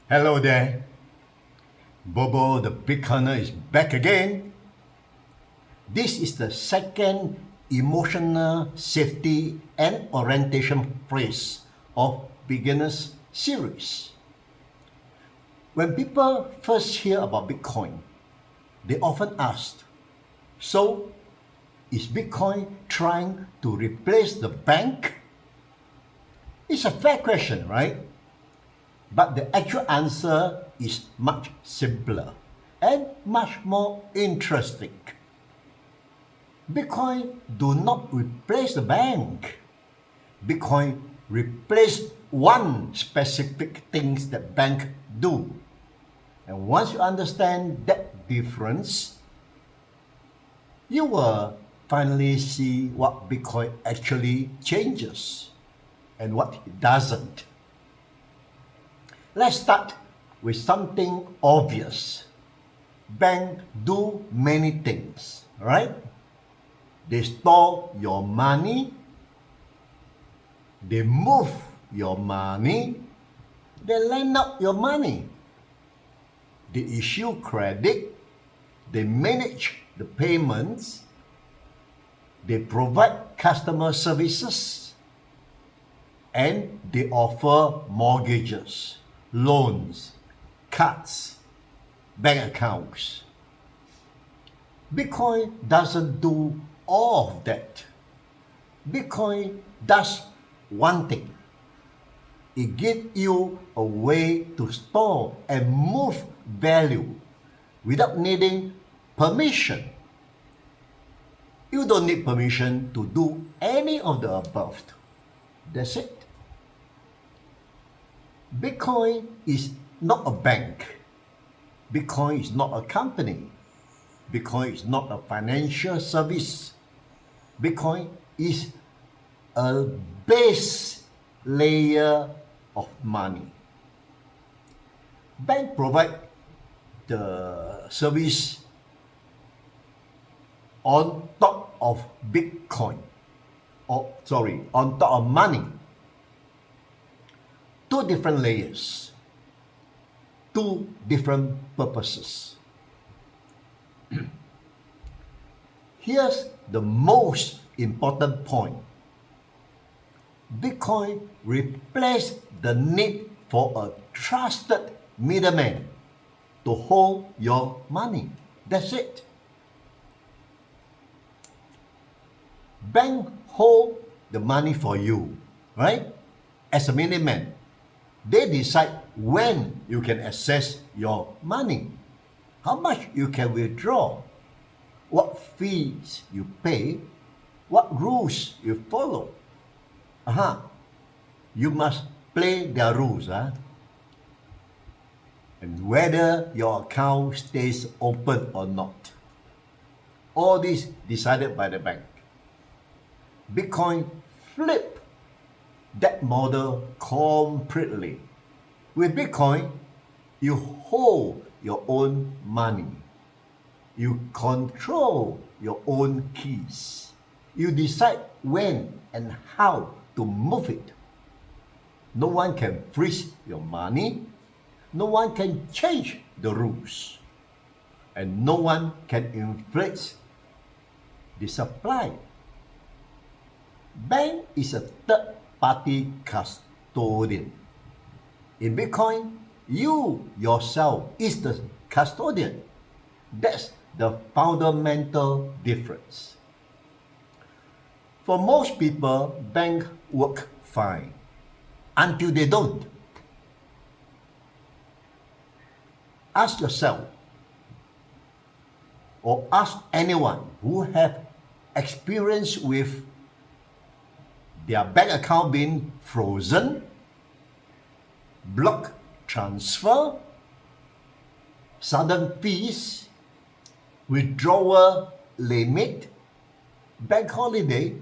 Hello there. Bobo the Bitcoiner is back again. This is the second emotional safety and orientation phrase of beginners series. When people first hear about Bitcoin, they often ask, so is Bitcoin trying to replace the bank? It's a fair question, right? But the actual answer is much simpler and much more interesting. Bitcoin do not replace the bank. Bitcoin replace one specific things that bank do. And once you understand that difference, you will finally see what Bitcoin actually changes and what it doesn't. Let's start with something obvious. Banks do many things, right? They store your money, they move your money, they lend out your money, they issue credit, they manage the payments, they provide customer services, and they offer mortgages, loans, cards, bank accounts. Bitcoin doesn't do all of that. Bitcoin does one thing. It gives you a way to store and move value without needing permission. You don't need permission to do any of the above. That's it. Bitcoin is not a bank. Bitcoin is not a company. Bitcoin is not a financial service. Bitcoin is a base layer of money. Bank provide the service on top of Bitcoin. On top of money. Two different layers, two different purposes. Here's the most important point. Bitcoin replaced the need for a trusted middleman to hold your money. That's it. Bank hold the money for you, right? As a middleman. They decide when you can access your money, how much you can withdraw, what fees you pay, what rules you follow. You must play their rules. And whether your account stays open or not. All this decided by the bank. Bitcoin flipped that model completely. With Bitcoin, you hold your own money. You control your own keys. You decide when and how to move it. No one can freeze your money. No one can change the rules. And no one can inflate the supply. Bank is a third-party custodian. In Bitcoin, you yourself is the custodian. That's the fundamental difference. For most people, banks work fine until they don't. Ask yourself or ask anyone who have experience with their bank account being frozen, block transfer, sudden fees, withdrawal limit, bank holiday,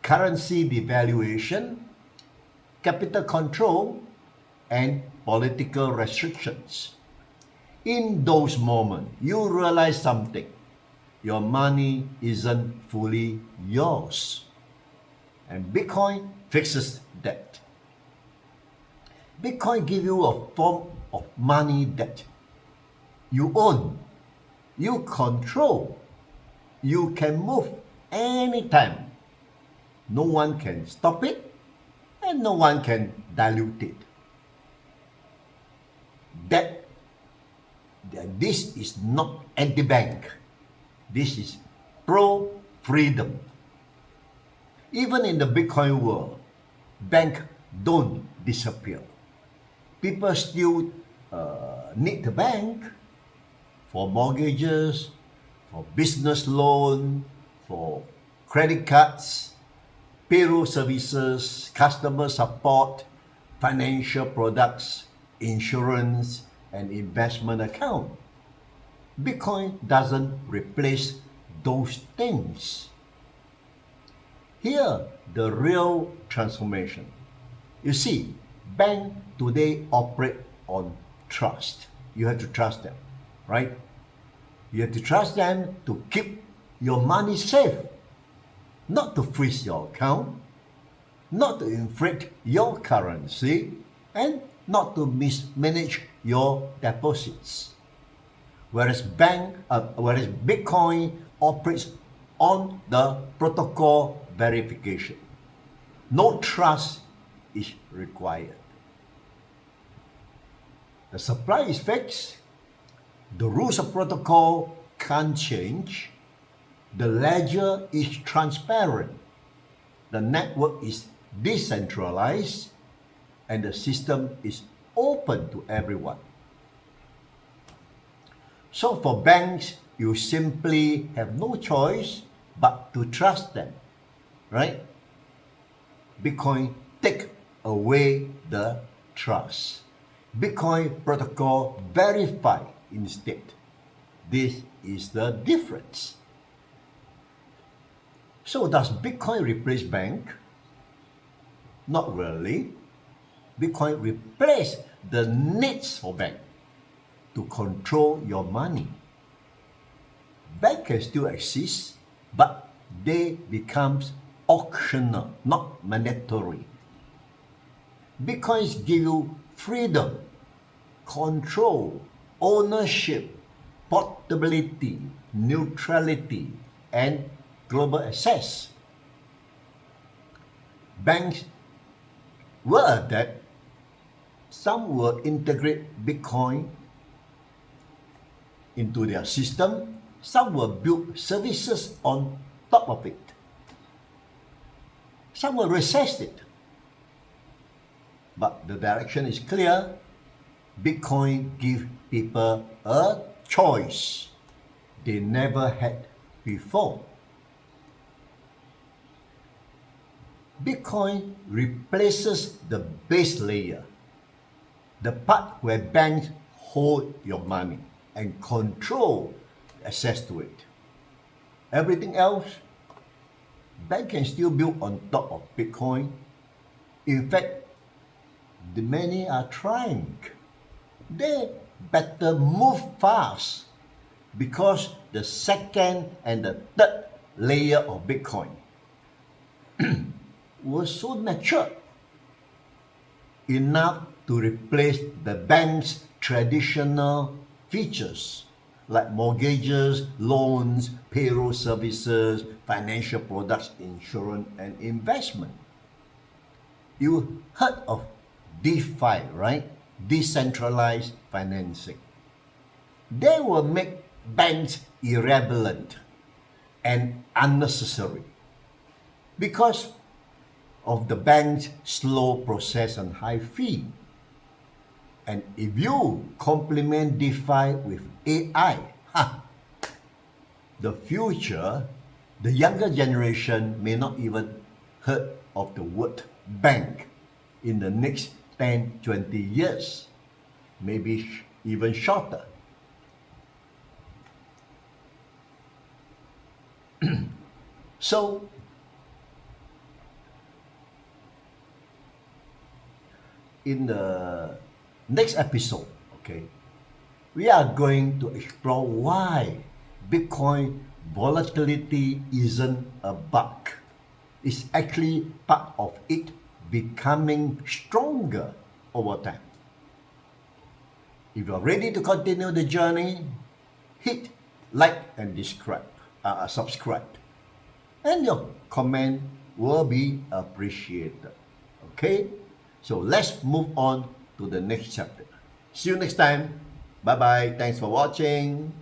currency devaluation, capital control, and political restrictions. In those moments, you realize something. Your money isn't fully yours. And Bitcoin fixes that. Bitcoin give you a form of money that you own, you control, you can move anytime. No one can stop it and no one can dilute it. That this is not anti-bank. This is pro-freedom. Even in the Bitcoin world, banks don't disappear. People still need the bank for mortgages, for business loan, for credit cards, payroll services, customer support, financial products, insurance, and investment account. Bitcoin doesn't replace those things. Here, the real transformation. You see, banks today operate on trust. You have to trust them, right? You have to trust them to keep your money safe, not to freeze your account, not to inflate your currency, and not to mismanage your deposits. Whereas Bitcoin operates on the protocol verification. No trust is required. The supply is fixed. The rules of protocol can't change. The ledger is transparent. The network is decentralized. And the system is open to everyone. So for banks, you simply have no choice but to trust them, right? Bitcoin take away the trust. Bitcoin protocol verify instead. This is the difference. So does Bitcoin replace bank? Not really. Bitcoin replace the needs for bank to control your money. Bank can still exist, but they becomes optional, not mandatory. Bitcoins give you freedom, control, ownership, portability, neutrality, and global access. Banks will adapt. Some will integrate Bitcoin into their system. Some will build services on top of it. Some will resist it. But the direction is clear. Bitcoin gives people a choice they never had before. Bitcoin replaces the base layer, the part where banks hold your money and control access to it. Everything else, bank can still build on top of Bitcoin. In fact, the many are trying. They better move fast because the second and the third layer of Bitcoin was so mature enough to replace the bank's traditional features like mortgages, loans, payroll services, financial products, insurance, and investment. You heard of DeFi, right? Decentralized financing. They will make banks irrelevant and unnecessary because of the bank's slow process and high fee. And if you complement DeFi with AI, the future, the younger generation may not even heard of the word bank in the next 10, 20 years, maybe even shorter. So, in the next episode, okay, we are going to explore why Bitcoin volatility isn't a bug. It's actually part of it becoming stronger over time. If you're ready to continue the journey, hit like and subscribe, and your comment will be appreciated. Okay, so let's move on to the next chapter. See you next time. Bye bye. Thanks for watching.